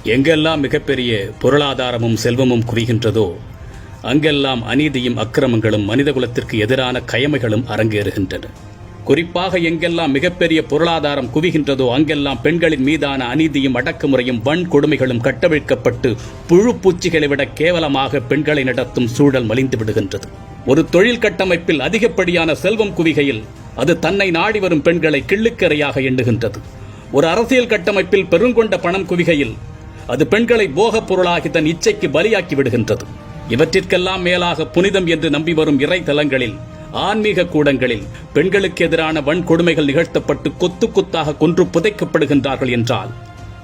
எங்கெல்லாம் மிகப்பெரிய பொருளாதாரமும் செல்வமும் குவிகின்றதோ அங்கெல்லாம் அநீதியும் அக்கிரமங்களும் மனிதகுலத்திற்கு எதிரான கயமைகளும் அரங்கேறுகின்றன. குறிப்பாக எங்கெல்லாம் மிகப்பெரிய பொருளாதாரம் குவிகின்றதோ அங்கெல்லாம் பெண்களின் மீதான அநீதியும் அடக்குமுறையும் வன்கொடுமைகளும் கட்டவிழ்க்கப்பட்டு புழு பூச்சிகளை விட கேவலமாக பெண்களை நடத்தும் சூழல் மலிந்து விடுகின்றது. ஒரு தொழில் கட்டமைப்பில் அதிகப்படியான செல்வம் குவிகையில் அது தன்னை நாடி வரும் பெண்களை கிள்ளுக்கரையாக எண்ணுகின்றது. ஒரு அரசியல் கட்டமைப்பில் பெருங்கொண்ட பணம் குவிகையில் அது பெண்களை போகப் பொருளாகி தன் இச்சைக்கு பலியாக்கி விடுகின்றது. இவற்றிற்கெல்லாம் மேலாக புனிதம் என்று நம்பி வரும் இறை தலங்களில், ஆன்மீக கூடங்களில் பெண்களுக்கு எதிரான வன்கொடுமைகள் நிகழ்த்தப்பட்டு கொத்து கொத்தாக கொன்று புதைக்கப்படுகின்றார்கள் என்றால்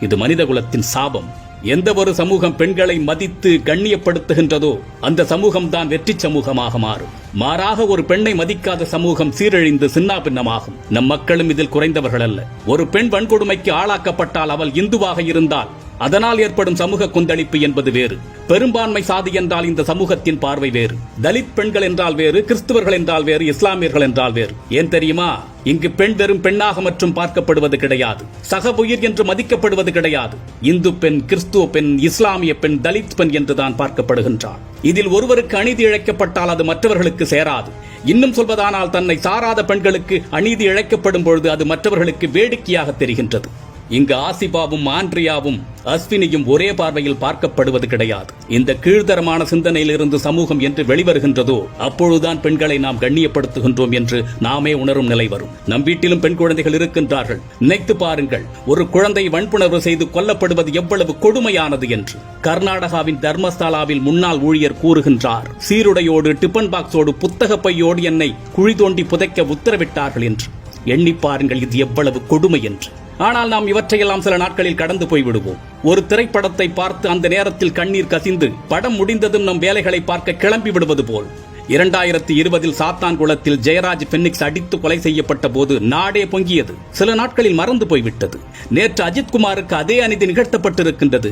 இது மனிதகுலத்தின் சாபம். எந்த ஒரு சமூகம் பெண்களை மதித்து கண்ணியப்படுத்துகின்றதோ அந்த சமூகம்தான் வெற்றி சமூகமாக மாறும். மாறாக ஒரு பெண்ணை மதிக்காத சமூகம் சீரழிந்து சின்னாபின்னமாகும். நம் மக்களும் இதில் குறைந்தவர்கள் அல்ல. ஒரு பெண் வன்கொடுமைக்கு ஆளாக்கப்பட்டால் அவள் இந்துவாக இருந்தால் அதனால் ஏற்படும் சமூக கொந்தளிப்பு என்பது வேறு. பெரும்பான்மை சாதி என்றால் இந்த சமூகத்தின் பார்வை வேறு. தலித் பெண்கள் என்றால் வேறு, கிறிஸ்துவர்கள் என்றால் வேறு, இஸ்லாமியர்கள் என்றால் வேறு. ஏன் தெரியுமா? இங்கு பெண் வெறும் பெண்ணாக மற்றும் பார்க்கப்படுவது கிடையாது, சக உயிர் என்று மதிக்கப்படுவது கிடையாது. இந்து பெண், கிறிஸ்துவ பெண், இஸ்லாமிய பெண், தலித் பெண் என்றுதான் பார்க்கப்படுகின்றார். இதில் ஒருவருக்கு அநீதி இழைக்கப்பட்டால் அது மற்றவர்களுக்கு சேராது. இன்னும் சொல்வதானால் தன்னை சாராத பெண்களுக்கு அநீதி இழைக்கப்படும் பொழுது அது மற்றவர்களுக்கு வேடிக்கையாக தெரிகின்றது. இங்கு ஆசிபாவும் ஆண்ட்ரியாவும் அஸ்வினியும் ஒரே பார்வையில் பார்க்கப்படுவது கிடையாது. இந்த கீழ்த்தரமான சிந்தனையிலிருந்து சமூகம் என்று வெளிவருகின்றதோ அப்பொழுதுதான் பெண்களை நாம் கண்ணியப்படுத்துகின்றோம் என்று நாமே உணரும் நிலை வரும். நம் வீட்டிலும் பெண் குழந்தைகள் இருக்கின்றார்கள். நினைத்து பாருங்கள், ஒரு குழந்தை வன்புணர்வு செய்து கொல்லப்படுவது எவ்வளவு கொடுமையானது என்று. கர்நாடகாவின் தர்மஸ்தலாவில் முன்னாள் ஊழியர் கூறுகின்றார், சீருடையோடு டிபன் பாக்ஸோடு புத்தக பையோடு என்னை குழி தோண்டி புதைக்க உத்தரவிட்டார்கள் என்று. எண்ணி பாருங்கள் இது எவ்வளவு கொடுமை என்று. ஆனால் நாம் இவற்றையெல்லாம் சில நாட்களில் கடந்து போய்விடுவோம். ஒரு திரைப்படத்தை பார்த்து அந்த நேரத்தில் கண்ணீர் கசிந்து படம் முடிந்ததும் நம் வேலைகளை பார்க்க கிளம்பி விடுவது போல் 2020 சாத்தான்குளத்தில் ஜெயராஜ் பென்னிக்ஸ் அடித்து கொலை செய்யப்பட்ட போது நாடே பொங்கியது. சில நாட்களில் மறந்து போய்விட்டது. நேற்று அஜித்குமாருக்கு அதே அநீதி நிகழ்த்தப்பட்டிருக்கின்றது.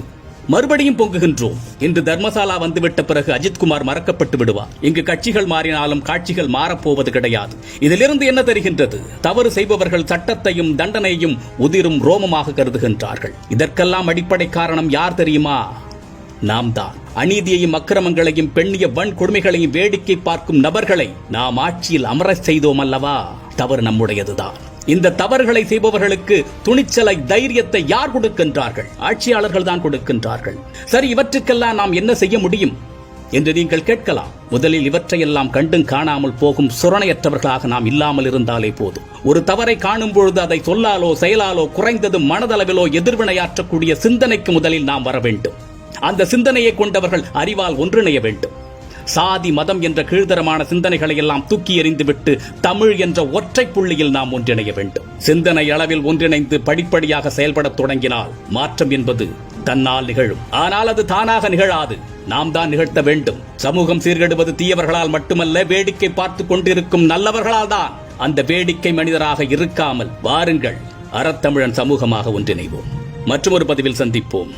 மறுபடியும் பொங்குகின்றோம். இன்று தர்மசாலா வந்துவிட்ட பிறகு அஜித்குமார் மறக்கப்பட்டு விடுவார். இங்கு கட்சிகள் மாறினாலும் காட்சிகள் மாறப்போவது கிடையாது. இதிலிருந்து என்ன தெரிகின்றது? தவறு செய்பவர்கள் சட்டத்தையும் தண்டனையும் உதிரும் ரோமமாக கருதுகின்றார்கள். இதற்கெல்லாம் அடிப்படை காரணம் யார் தெரியுமா? நாம் தான். அநீதியையும் அக்கிரமங்களையும் பெண்ணிய வன்கொடுமைகளையும் வேடிக்கை பார்க்கும் நபர்களை நாம் ஆட்சியில் அமரச் செய்தோம் அல்லவா? தவறு நம்முடையதுதான். இந்த தவறுகளை செய்பவர்களுக்கு துணிச்சலை, தைரியத்தை யார் கொடுக்கின்றார்கள்? ஆட்சியாளர்கள் தான் கொடுக்கின்றார்கள். சரி, இவற்றுக்கெல்லாம் நாம் என்ன செய்ய முடியும் என்று நீங்கள் கேட்கலாம். முதலில் இவற்றையெல்லாம் கண்டும் காணாமல் போகும் சுரணையற்றவர்களாக நாம் இல்லாமல் இருந்தாலே போதும். ஒரு தவறை காணும் பொழுது அதை சொல்லாலோ செயலாலோ குறைந்தது மனதளவிலோ எதிர்வினையாற்றக்கூடிய சிந்தனைக்கு முதலில் நாம் வர வேண்டும். அந்த சிந்தனையை கொண்டவர்கள் அறிவால் ஒன்றிணைய வேண்டும். சாதி, மதம் என்ற கீழ்த்தரமான சிந்தனைகளை எல்லாம் தூக்கி எறிந்துவிட்டு தமிழ் என்ற ஒற்றை புள்ளியில் நாம் ஒன்றிணைய வேண்டும். சிந்தனை அளவில் ஒன்றிணைந்து படிப்படியாக செயல்படத் தொடங்கினால் மாற்றம் என்பது தன்னால் நிகழும். ஆனால் அது தானாக நிகழாது, நாம் தான் நிகழ்த்த வேண்டும். சமூகம் சீர்கெடுவது தீயவர்களால் மட்டுமல்ல, வேடிக்கை பார்த்து கொண்டிருக்கும் நல்லவர்களால் தான். அந்த வேடிக்கை மனிதராக இருக்காமல் வாருங்கள், அறத்தமிழன் சமூகமாக ஒன்றிணைவோம். மற்றொரு பதிவில் சந்திப்போம்.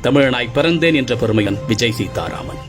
தமிழனாய் பிறந்தேன் என்ற பெருமையன் விஜய் சீதாராமன்.